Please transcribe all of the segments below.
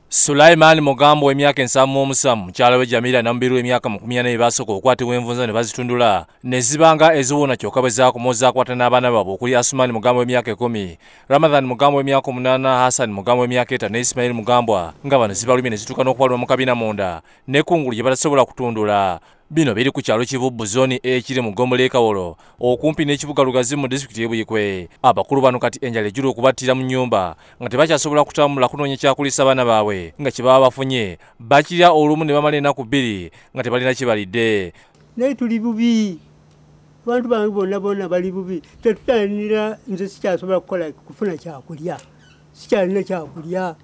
Sulaiman Mugambo w'emyaka 77 mukyala we Jamila Nambiru w'emyaka 40 basooka okukwatibwa envunza ne bazitundula ne zibanga eziwona kyokka bwe zaakomoza akwata n'abaana baabwe okuli Asumani Mugambo w'emyaka 10, Ramadhan Mugambo w'emyaka 8, Hassan Mugambo w'emyaka 5 ne Ismail Mugambwa nga bano zibalumye ne zituuka n'okubalwa mu kabina munda ne kungulu gye batasobola kutundula. Bino biri ku kyalo Kibubbu zoni ekiri mu Gombola Kawolo okumpi n'ekibuga Lugazi mu disitulikiti y'Ebuyikwe. Abakulu bano kati enjala ejjula okubattira mu nnyumba nga tebakyasobola kutambula kunoonya kyakulisa abaana baabwe nga kye baba bafunye bakirya olumu ne bamala ennaku 2 nga tebalina kibalidde. Naye tuli bubi, abantu bange bonna bali bubi, tetutandira nze sikyasobola kufuna kyakulya, sikyalina kyakulya.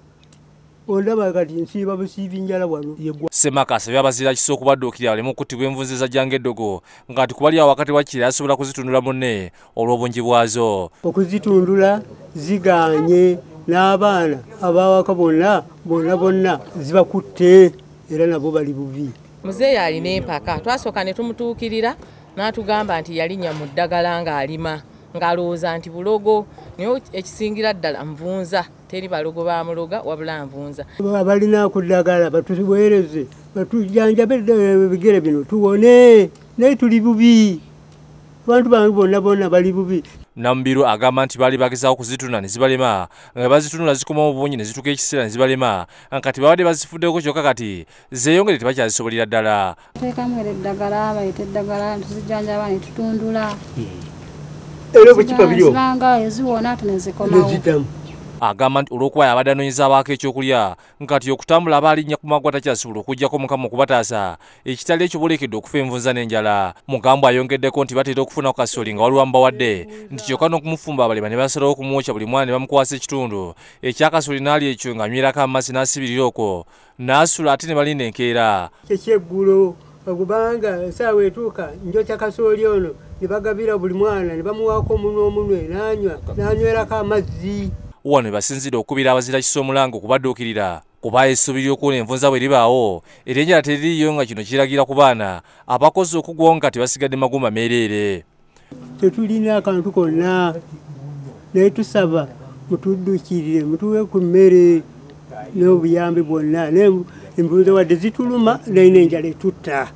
Ondaba kati nsiiba busiibi njala wano. Semaka asabye abazira kisooka badduukirira baleme okuttibwa envunza ezajjanga eddogo nga ati kubali awo wakati wakiri asobola kuzitundula munne olw'obungi bwazo. Okuzitundula ziganye n'abaana abawaka bonna zibakutte era nabo bali bubi. Muzeeyi alina empaka, twasooka ne tumutuukirira n'atugamba nti yalinnya mu ddagala ng'alima ng'alowooza nti bulogo, naye ekisingira ddala nvunza. Teri balogo ba muloga wabula nvunza. Abalina ku ddagala batuweereze batujjanjabe ebigere bino tuwone, naye tuli bubi, abantu bange bonna bali bubi. Nambiru agamba nti baali bagezaako kuzitunda ne zibalema nga bazitunula zikoma obungi ne zituuka ekiseera ne zibalema kati babadde bazifuddeko kyokka kati zeeyongere tebakyazisobolera ddala. Teekamu eddagala bayita eddagala tuzijjanjaba ne tutundula. Era bwe kiba biriwo zibanga eziwona ate ne zikomawo. Agamba nti olw'okuba abadde anoonyeza abaako ekyokulya nkati okutambula abaalinnya ku maggwa takyasobola okuggyako Mukama okubataasa ekitali ekyo bolekedde okufa envunza n'enjala. Mugambwa ayongeddeko nti batera okufuna ku kasooli nga waliwo bawadde nti kyokka n'okumufumba abalema ne basalawo okumwokya buli mwana ne bamukwasa ekitundu ekyakasooli n'ali ekyo ng'anywerako amazzi n'asibirira okwo n'asula ate ne balinda enkeera. Ekyeggulo okubanga essaawa etuuka njokya kasooli ono ne bagabira buli mwana ne bamuwaako omunwe n'anywerako amazzi. Wano basinzidde okubira abazira kisoomulango okubadduukirira kuba essuubirira okuwona envunza bwe ribaawo era enjala teririyo nga kino kiragira ku baana abakozi okugwawo nga tebasigadde magumba meereere. Tetulina akantu konna naye tusaba mutuddukirire mutuwe ku mmere n'obuyambi bwonna, envunza wadde zituluma naye n'enjala etutta.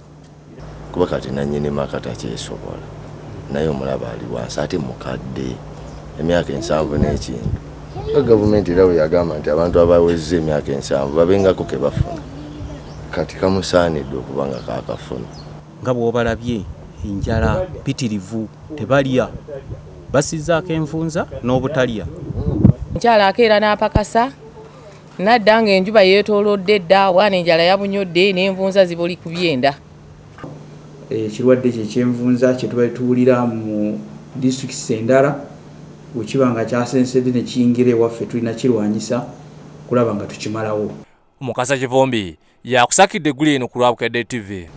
Kuba kati nannyini maka takyesobola naye omulaba ali wansi ate mukadde emyaka 7 n'ekintu. Gavumenti era bwe yagamba nti abantu abawezza emyaka 7 babengako ke bafuna kati kamusaanidde okuba nga kaakafuna. Nga bw'obalabye enjala mpitirivu tebalya basizzaako envunza n'obutalya. Mukyala akeera n'apakasa nadda ng'enjuba yeetoolodde dda wana enjala yabunyodde n'envunza zibuli ku byenda. Ekirwadde kye ky'envunza kye tuba tuwulira mu disitulikiti endala bwe kiba nga kyasensedde ne kiyingira ewaffe tulina kirwanyisa kulaba nga tukimalawo. Mukasa Kivombi yakusakidde eggulu eno ku Lwabukadde TV.